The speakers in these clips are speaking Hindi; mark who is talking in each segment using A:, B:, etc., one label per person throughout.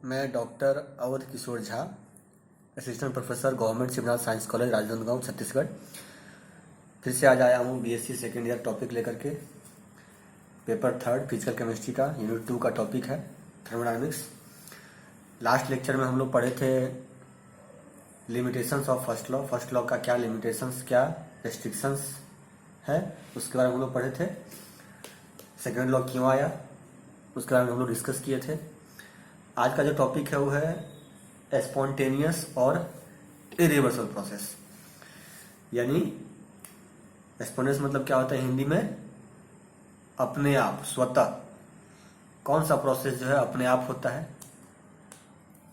A: मैं doctor Awadh Kishore Jha, assistant professor government Shivnath science college Rajnandgaon Chhattisgarh. फिर से आज आया हूँ बीएससी सेकेंड ईयर टॉपिक लेकर के। पेपर थर्ड फिजिकल केमिस्ट्री का यूनिट 2 का टॉपिक है थर्मोडायनेमिक्स। लास्ट लेक्चर में हम लोग पढ़े थे limitations of first law. First law का क्या लिमिटेशंस, क्या रेस्ट्रिक्शंस है, उसके बारे में हम लोग पढ़े थे। सेकेंड लॉ क्यों आया, उसके बारे में हम लोग डिस्कस किए थे। आज का जो टॉपिक है वो है स्पॉन्टेनियस और इरिवर्सल प्रोसेस। यानी स्पॉन्टेनियस मतलब क्या होता है हिंदी में, अपने आप, स्वतः। कौन सा प्रोसेस जो है अपने आप होता है,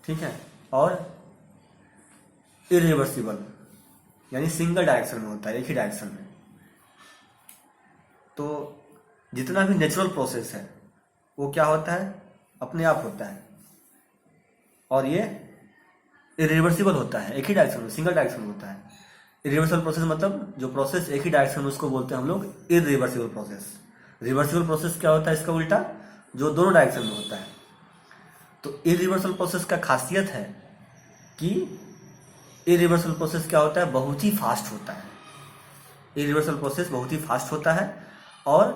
A: ठीक है। और इरिवर्सिबल यानी सिंगल डायरेक्शन में होता है, एक ही डायरेक्शन में। तो जितना भी नेचुरल प्रोसेस है वो क्या होता है, अपने आप होता है। और ये इरिवर्सिबल होता है, एक ही डायरेक्शन में, सिंगल डायरेक्शन में होता है। इरिवर्सिबल प्रोसेस मतलब जो प्रोसेस एक ही डायरेक्शन में, उसको बोलते हैं हम लोग इरिवर्सिबल प्रोसेस। रिवर्सिबल प्रोसेस क्या होता है, इसका उल्टा, जो दोनों डायरेक्शन में होता है। तो इरिवर्सिबल प्रोसेस का खासियत है कि इरिवर्सिबल प्रोसेस क्या होता है, बहुत ही फास्ट होता है। इरिवर्सिबल प्रोसेस बहुत ही फास्ट होता है और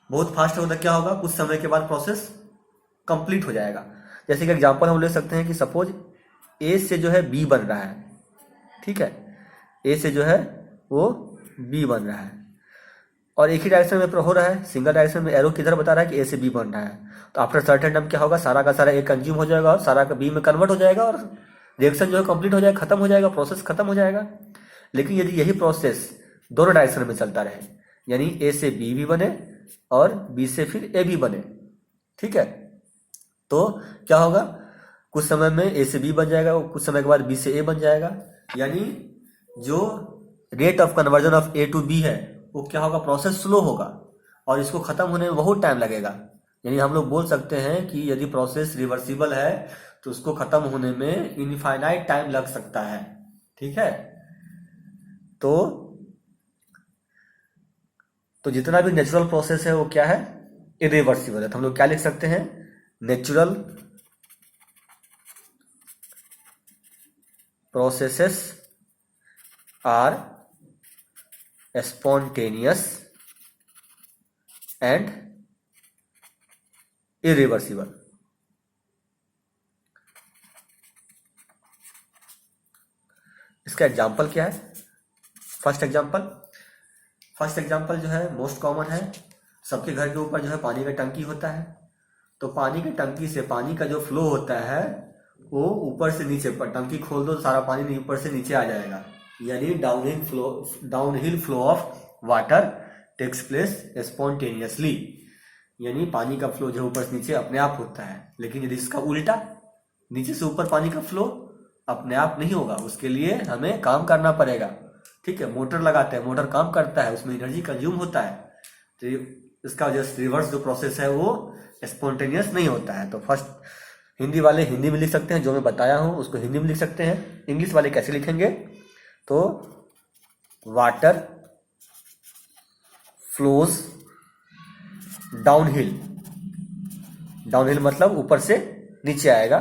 A: बहुत फास्ट होता क्या होगा, कुछ समय के बाद प्रोसेस कंप्लीट हो जाएगा। जैसे कि एग्जांपल हम ले सकते हैं कि सपोज ए से जो है बी बन रहा है, ठीक है। ए से जो है वो बी बन रहा है और एक ही डायरेक्शन में हो रहा है, सिंगल डायरेक्शन में। एरो किधर बता रहा है कि ए से बी बन रहा है। तो आफ्टर सर्टेन टाइम क्या होगा, सारा का सारा ए कंज्यूम हो जाएगा और सारा का बी में कन्वर्ट हो जाएगा और रिएक्शन जो है कंप्लीट हो जाएगा, खत्म हो जाएगा, प्रोसेस खत्म हो जाएगा। लेकिन यदि यही प्रोसेस दोनों डायरेक्शन में चलता रहे, यानी ए से बी भी बने और बी से फिर ए भी बने, ठीक है, तो क्या होगा, कुछ समय में ए से बी बन जाएगा, कुछ समय के बाद बी से ए बन जाएगा। यानी जो rate of conversion of A to B है वो क्या होगा, प्रोसेस स्लो होगा और इसको खत्म होने में बहुत टाइम लगेगा। यानी हम लोग बोल सकते हैं कि यदि प्रोसेस रिवर्सिबल है तो उसको खत्म होने में इनफाइनाइट टाइम लग सकता है, ठीक है। तो जितना भी नेचुरल प्रोसेस है वो क्या है, इरिवर्सिबल है। तो हम लोग क्या लिख सकते हैं, natural processes are spontaneous and irreversible। इसका एग्जाम्पल क्या है, फर्स्ट एग्जाम्पल जो है मोस्ट कॉमन है। सबके घर के ऊपर जो है पानी का टंकी होता है। तो पानी की टंकी से पानी का जो फ्लो होता है वो ऊपर से नीचे पर, टंकी खोल दो सारा पानी ऊपर से नीचे आ जाएगा। यानी downhill flow of water takes place spontaneously. यानी पानी का फ्लो जो ऊपर से नीचे अपने आप होता है। लेकिन यदि इसका उल्टा, नीचे से ऊपर पानी का फ्लो अपने आप नहीं होगा, उसके लिए हमें काम करना पड़ेगा, ठीक है। मोटर लगाते हैं, मोटर काम करता है, उसमें एनर्जी कंज्यूम होता है। तो इसका जो रिवर्स जो प्रोसेस है वो स्पॉन्टेनियस नहीं होता है। तो फर्स्ट हिंदी वाले हिंदी में लिख सकते हैं, जो मैं बताया हूं उसको हिंदी में लिख सकते हैं। इंग्लिश वाले कैसे लिखेंगे, तो वाटर फ्लोज डाउनहिल, डाउनहिल मतलब ऊपर से नीचे आएगा,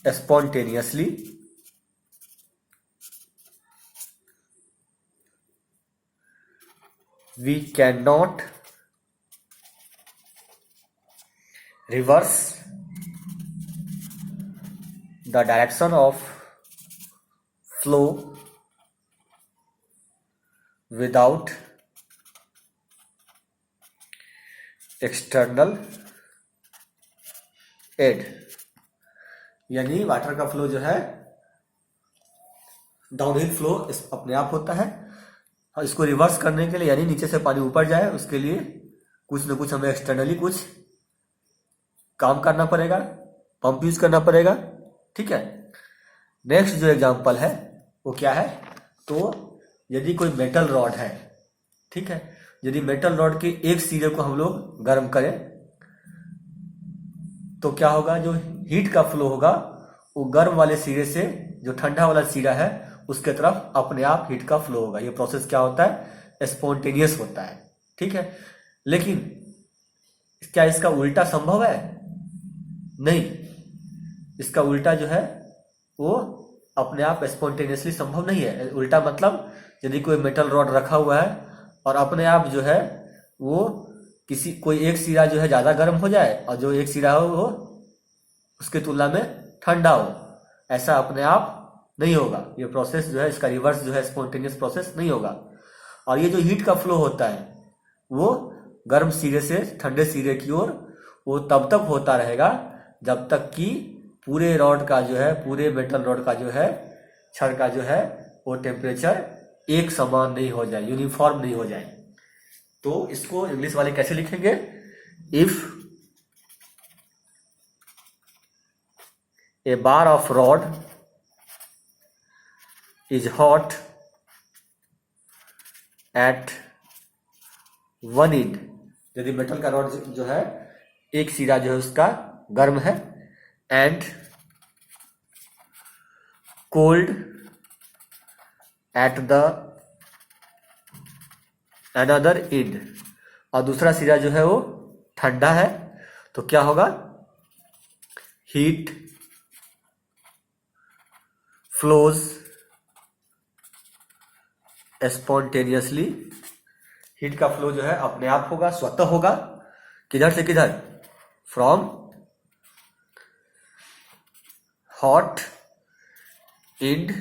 A: spontaneously we can not reverse the direction of flow without external aid. यानी वाटर का फ्लो जो है डाउनहिल फ्लो अपने आप होता है और इसको रिवर्स करने के लिए, यानी नीचे से पानी ऊपर जाए, उसके लिए कुछ न कुछ हमें एक्सटर्नली कुछ काम करना पड़ेगा, पंप यूज करना पड़ेगा, ठीक है। नेक्स्ट जो एग्जांपल है वो क्या है, तो यदि कोई मेटल रॉड है, ठीक है, यदि मेटल रॉड के एक सिरे को हम लोग गर्म करें तो क्या होगा, जो हीट का फ्लो होगा वो गर्म वाले सिरे से जो ठंडा वाला सिरा है उसके तरफ अपने आप हीट का फ्लो होगा। ये प्रोसेस क्या होता है, स्पॉन्टेनियस होता है, ठीक है। लेकिन क्या इसका उल्टा संभव है, नहीं, इसका उल्टा जो है वो अपने आप स्पॉन्टेनियसली संभव नहीं है। उल्टा मतलब यदि कोई मेटल रॉड रखा हुआ है और अपने आप जो है वो कोई एक सिरा जो है ज्यादा गर्म हो जाए और जो एक सिरा हो वो उसकी तुलना में ठंडा हो, ऐसा अपने आप नहीं होगा। ये प्रोसेस जो है इसका रिवर्स जो है स्पॉन्टेनियस प्रोसेस नहीं होगा। और ये जो हीट का फ्लो होता है वो गर्म सिरे से ठंडे सिरे की ओर वो तब तक होता रहेगा जब तक कि पूरे रॉड का जो है, पूरे मेटल रॉड का जो है छड़ का जो है वो टेम्परेचर एक समान नहीं हो जाए, यूनिफॉर्म नहीं हो जाए। तो इसको इंग्लिश वाले कैसे लिखेंगे? If a bar of rod is hot at one end, यदि मेटल का रॉड जो है एक सिरा जो है उसका गर्म है, and cold at the another end, और दूसरा सिरा जो है वो ठंडा है, तो क्या होगा? हीट फ्लोज स्पॉन्टेनियसली, हीट का फ्लो जो है अपने आप होगा, स्वतः होगा। किधर से किधर? From hot end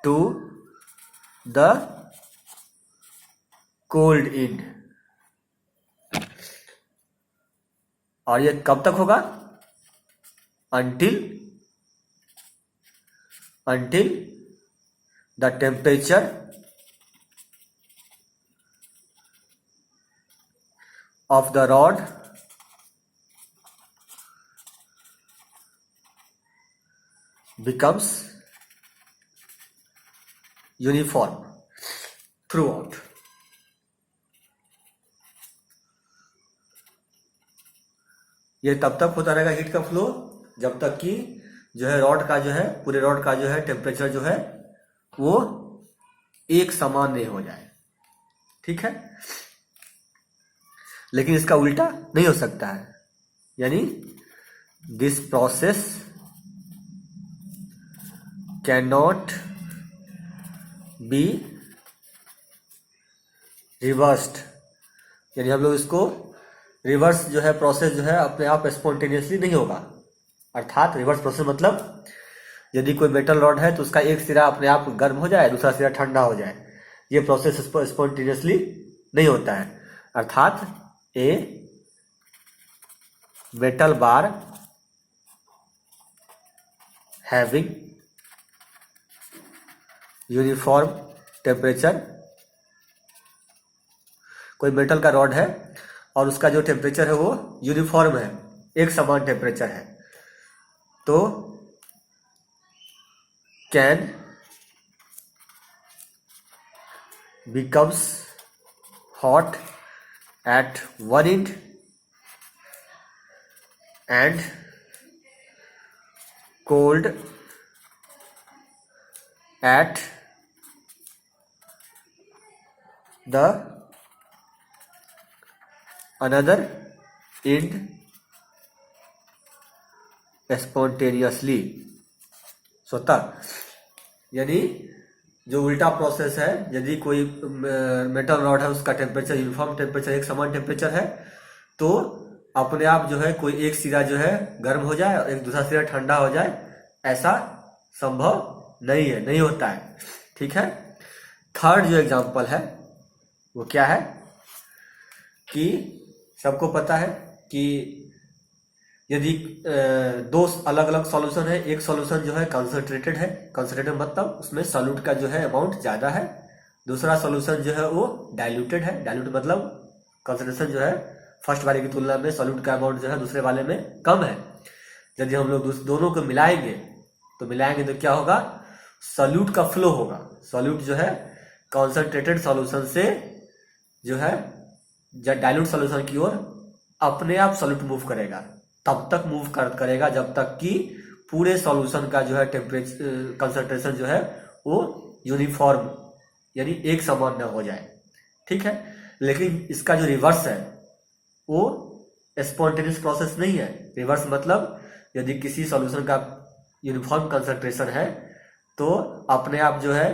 A: to the cold end. और ये कब तक होगा? until the temperature of the rod becomes uniform throughout. ये तब तक होता रहेगा हीट का फ्लो जब तक कि जो है रॉड का जो है, पूरे रॉड का जो है टेम्परेचर जो है वो एक समान नहीं हो जाए। ठीक है, लेकिन इसका उल्टा नहीं हो सकता है, यानी this process can not be reversed, यानी हम लोग इसको रिवर्स जो है प्रोसेस जो है अपने आप स्पॉन्टेनियसली नहीं होगा। अर्थात रिवर्स प्रोसेस मतलब यदि कोई मेटल रॉड है तो उसका एक सिरा अपने आप गर्म हो जाए, दूसरा सिरा ठंडा हो जाए, ये प्रोसेस स्पॉन्टेनियसली नहीं होता है। अर्थात a metal bar having uniform temperature, कोई मेटल का रॉड है और उसका जो टेम्परेचर है वो यूनिफॉर्म है, एक समान टेम्परेचर है, तो can becomes hot at one end and cold at the another end spontaneously स्वतः। यानी जो उल्टा प्रोसेस है, यदि कोई मेटल रॉड है उसका टेम्परेचर यूनिफॉर्म टेम्परेचर, एक समान टेम्परेचर है, तो अपने आप जो है कोई एक सिरा जो है गर्म हो जाए और एक दूसरा सिरा ठंडा हो जाए, ऐसा संभव नहीं है, नहीं होता है। ठीक है, थर्ड जो एग्जांपल है वो क्या है कि सबको पता है कि यदि दो अलग अलग सॉल्यूशन है, एक सॉल्यूशन जो है कंसंट्रेटेड है, कंसंट्रेटेड मतलब उसमें सॉल्यूट का जो है अमाउंट ज्यादा है, दूसरा सॉल्यूशन जो है वो डाइल्यूटेड है, डाइल्यूट मतलब कंसंट्रेशन जो है फर्स्ट वाले की तुलना में सॉल्यूट का अमाउंट जो है दूसरे वाले में कम है। यदि हम लोग दोनों को मिलाएंगे तो क्या होगा? सॉल्यूट का फ्लो होगा। सॉल्यूट जो है कॉन्सेंट्रेटेड सॉल्यूशन से जो है डाइल्यूट सॉल्यूशन की ओर अपने आप सॉल्यूट मूव करेगा, तब तक मूव करेगा जब तक कि पूरे सॉल्यूशन का जो है टेम्परेचर कंसंट्रेशन जो है वो यूनिफॉर्म यानी एक समान न हो जाए। ठीक है, लेकिन इसका जो रिवर्स है वो स्पॉन्टेनियस प्रोसेस नहीं है, रिवर्स मतलब यदि किसी सॉल्यूशन का यूनिफॉर्म कंसंट्रेशन है तो अपने आप जो है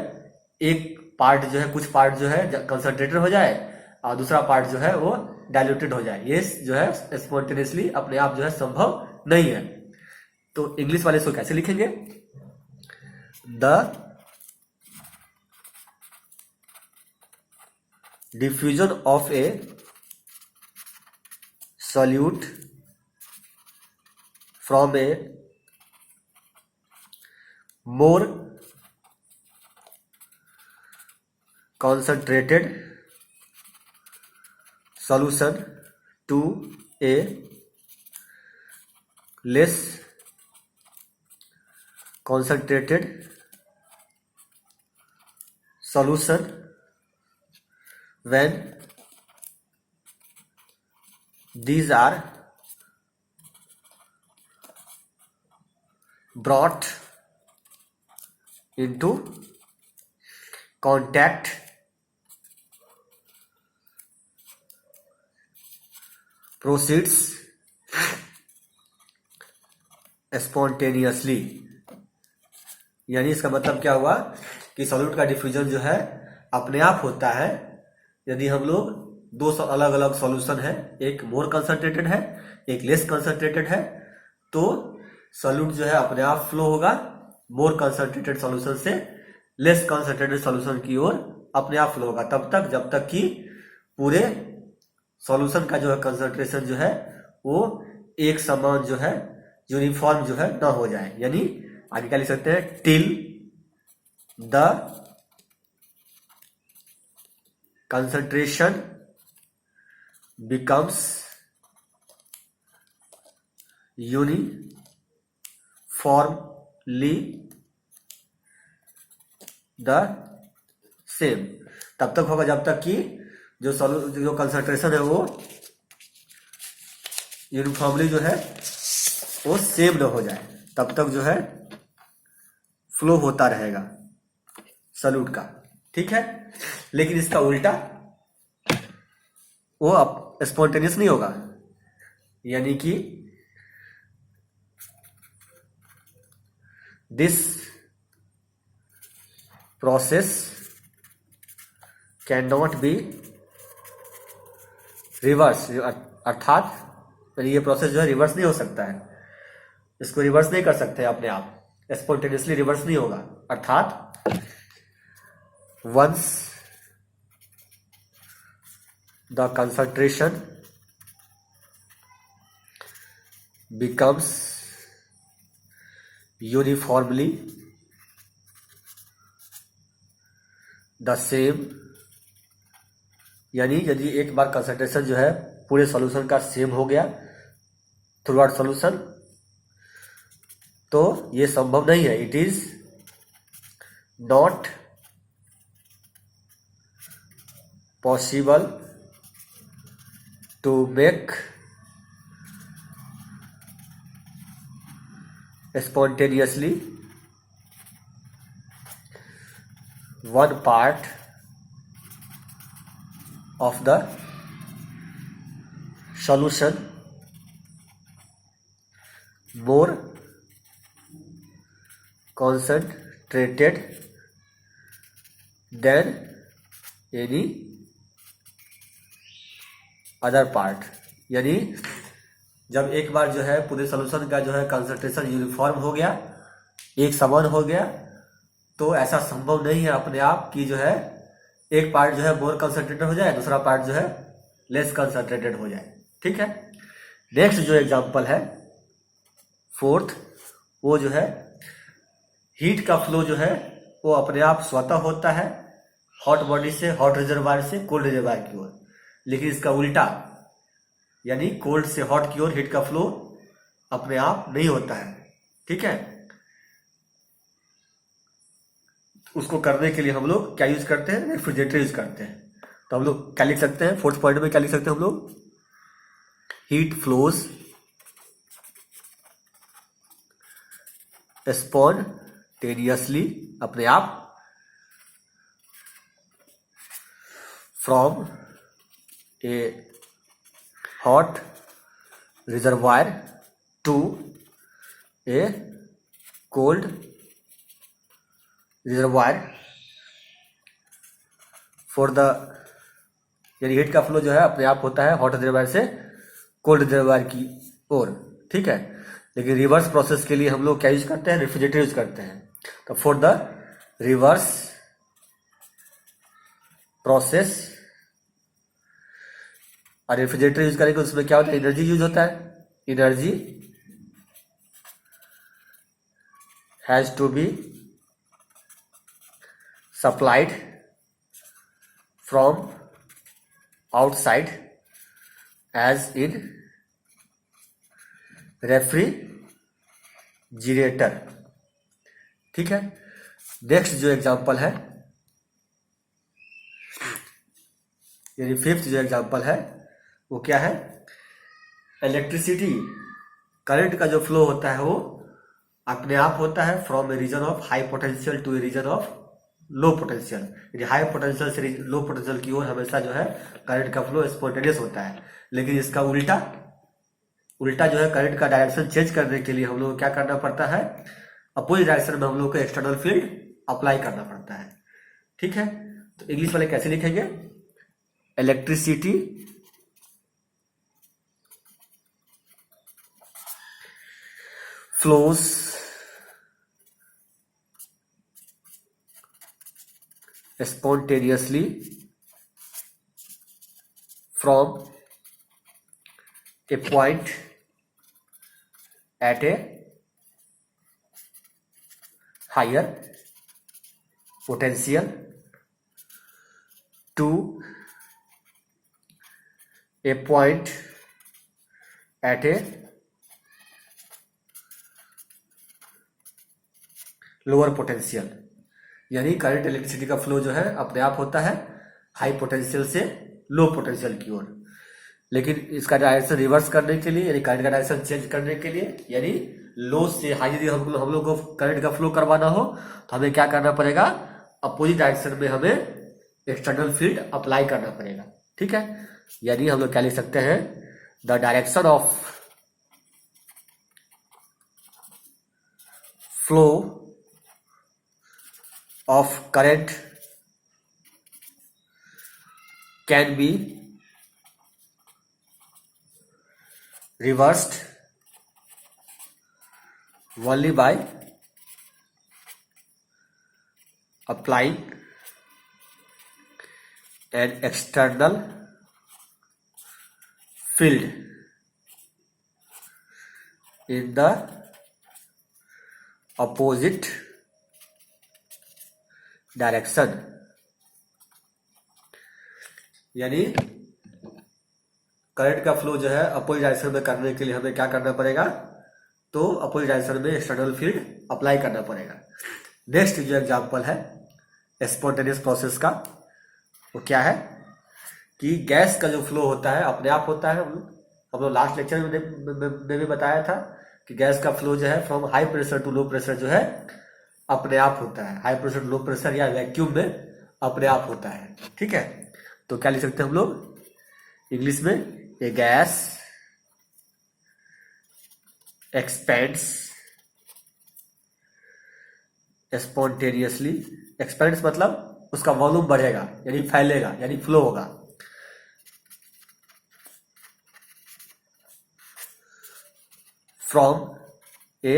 A: एक पार्ट जो है, कुछ पार्ट जो है कंसंट्रेटेड हो जाए और दूसरा पार्ट जो है वो डाइल्यूटेड हो जाए। ये जो है स्पॉन्टेनियसली अपने आप जो है संभव नहीं है। तो इंग्लिश वाले इसको कैसे लिखेंगे? The diffusion of A solute from a more concentrated solution to a less concentrated solution when these are brought into contact proceeds spontaneously। यानी इसका मतलब क्या हुआ कि सॉल्यूट का डिफ्यूजन जो है अपने आप होता है यदि हम लोग दो अलग अलग सॉल्यूशन है, एक मोर कंसंट्रेटेड है एक लेस कंसंट्रेटेड है, तो सॉल्यूट जो है अपने आप फ्लो होगा मोर कंसंट्रेटेड सॉल्यूशन से लेस कंसंट्रेटेड सॉल्यूशन की ओर अपने आप फ्लो होगा तब तक जब तक कि पूरे सॉल्यूशन का जो है कंसंट्रेशन जो है वो एक समान जो है यूनिफॉर्म जो है ना हो जाए। यानी आगे क्या लिख सकते हैं? Till the concentration becomes uniformly the same। तब तक होगा जब तक कि जो कंसंट्रेशन है वो यूनिफॉर्मली जो है वो सेम न हो जाए, तब तक जो है फ्लो होता रहेगा सॉल्यूट का। ठीक है, लेकिन इसका उल्टा वो अब स्पॉन्टेनियस नहीं होगा, यानी कि this process can not be reverse, अर्थात ये प्रोसेस जो है रिवर्स नहीं हो सकता है, इसको रिवर्स नहीं कर सकते अपने आप, स्पॉन्टेनियसली रिवर्स नहीं होगा। अर्थात once the concentration becomes uniformly the same, यानी यदि एक बार कंसंट्रेशन जो है पूरे सॉल्यूशन का सेम हो गया थ्रू आउट सॉल्यूशन, तो ये संभव नहीं है। It is not possible to make spontaneously one part of the solution more concentrated than any other part. यानी जब एक बार जो है पूरे सॉल्यूशन का जो है कंसंट्रेशन यूनिफॉर्म हो गया, एक समान हो गया, तो ऐसा संभव नहीं है अपने आप कि जो है एक पार्ट जो है मोर कंसंट्रेटेड हो जाए, दूसरा पार्ट जो है लेस कंसंट्रेटेड हो जाए। ठीक है, नेक्स्ट जो एग्जांपल है फोर्थ, वो जो है हीट का फ्लो जो है वो अपने आप स्वतः होता है हॉट बॉडी से, हॉट रिजर्वायर से कोल्ड रिजर्वायर की ओर, लेकिन इसका उल्टा यानी कोल्ड से हॉट की ओर हीट का फ्लो अपने आप नहीं होता है। ठीक है, उसको करने के लिए हम लोग क्या यूज करते हैं? रेफ्रिजरेटर यूज करते हैं। तो हम लोग क्या लिख सकते हैं? फोर्थ पॉइंट में क्या लिख सकते हैं हम लोग? हीट फ्लोज स्पॉन्टेनियसली, अपने आप, फ्रॉम a hot reservoir to a cold reservoir for the, यानी हीट का फ्लो जो है अपने आप होता है हॉट रिजर्वायर से कोल्ड रिजर्वायर की ओर, ठीक है। लेकिन रिवर्स प्रोसेस के लिए हम लोग क्या यूज करते हैं, रेफ्रिजरेटर यूज करते हैं। तो फॉर द रिवर्स प्रोसेस और रेफ्रिजरेटर यूज करेंगे उसमें क्या होता है, एनर्जी यूज होता है। Energy has to be supplied from outside as in refrigerator, ठीक है। नेक्स्ट जो एग्जांपल है, यानी फिफ्थ जो एग्जांपल है वो क्या है, इलेक्ट्रिसिटी करंट का जो फ्लो होता है वो अपने आप होता है from a region of high potential to a region of low potential. यानी हाई पोटेंशियल से लो पोटेंशियल की ओर हमेशा जो है करंट का फ्लो स्पॉन्टेनियस होता है। लेकिन इसका उल्टा जो है, करंट का डायरेक्शन चेंज करने के लिए हम लोग को क्या करना पड़ता है, अपोजिट डायरेक्शन में हम लोग को एक्सटर्नल फील्ड अप्लाई करना पड़ता है, ठीक है। तो इंग्लिश वाले कैसे लिखेंगे, electricity flows spontaneously from a point at a higher potential to a point at a lower potential. यानी करंट इलेक्ट्रिसिटी का फ्लो जो है अपने आप होता है हाई पोटेंशियल से लो पोटेंशियल की ओर। लेकिन इसका डायरेक्शन रिवर्स करने के लिए, यानी करंट का डायरेक्शन चेंज करने के लिए, यानी लो से हाई यदि हम लोग को करंट का फ्लो करवाना हो तो हमें क्या करना पड़ेगा, अपोजिट डायरेक्शन में हमें एक्सटर्नल फील्ड अप्लाई करना पड़ेगा, ठीक है। यानी हम लोग क्या लिख सकते हैं, the direction of flow of current can be reversed only by applying an external field in the opposite direction. यानी करंट का फ्लो जो है अपोजिट डायरेक्शन में करने के लिए हमें क्या करना पड़ेगा, तो अपोजिट डायरेक्शन में एक्सटर्नल फील्ड अप्लाई करना पड़ेगा। नेक्स्ट जो एग्जांपल है स्पॉन्टेनियस प्रोसेस का, वो क्या है कि गैस का जो फ्लो होता है अपने आप होता है। हम लोग लास्ट लेक्चर में भी बताया था कि गैस का फ्लो जो है from high pressure to low pressure जो है अपने आप होता है, हाई प्रेशर लो प्रेशर या वैक्यूम में अपने आप होता है, ठीक है। तो क्या लिख सकते हैं हम लोग इंग्लिश में, ए गैस एक्सपेंड्स स्पॉन्टेनियसली। एक्सपेंड्स मतलब उसका वॉल्यूम बढ़ेगा, यानी फैलेगा, यानी फ्लो होगा। From A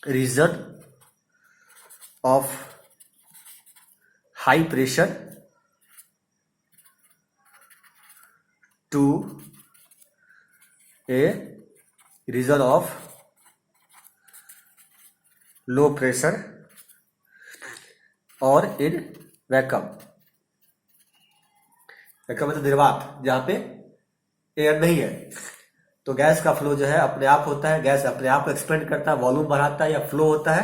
A: region of high pressure to a region of low pressure or in vacuum। Vacuum मतलब निर्वात, जहां पे एयर नहीं है। तो गैस का फ्लो जो है अपने आप होता है, गैस अपने आप एक्सपेंड करता है, वॉल्यूम बढ़ाता है या फ्लो होता है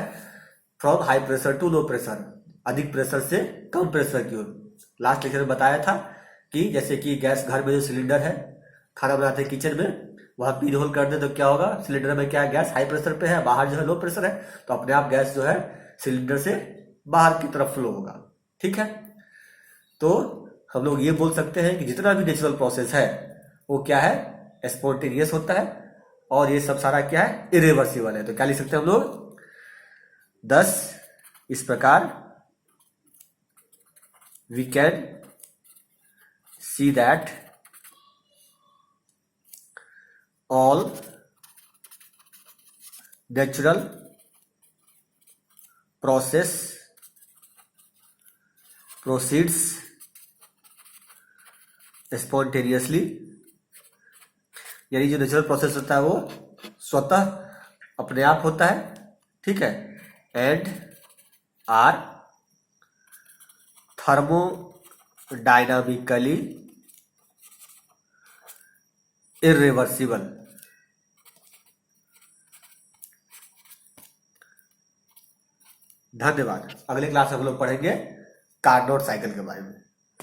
A: from high pressure to low pressure, अधिक प्रेशर से कम प्रेशर की ओर। लास्ट लेक्चर में बताया था कि जैसे कि गैस घर में जो सिलेंडर है, खाना बनाते हैं किचन में, वहां पिन होल कर दे तो क्या होगा, सिलेंडर में क्या है, गैस हाई प्रेशर पे है, बाहर जो है लो प्रेशर है, तो अपने आप गैस जो है सिलेंडर से बाहर की तरफ फ्लो होगा, ठीक है। तो हम लोग ये बोल सकते हैं कि जितना भी नेचुरल प्रोसेस है वो क्या है, स्पॉन्टेनियस होता है और ये सब सारा क्या है, इरिवर्सिबल है। तो क्या लिख सकते हैं हम लोग, 10 इस प्रकार we can see that all natural process proceeds spontaneously, यानी जो नेचुरल प्रोसेस होता है वो स्वतः अपने आप होता है, ठीक है, एंड आर थर्मोडायनामिकली इरिवर्सिबल। धन्यवाद। अगले क्लास में हम लोग पढ़ेंगे कार्नोट साइकिल के बारे में।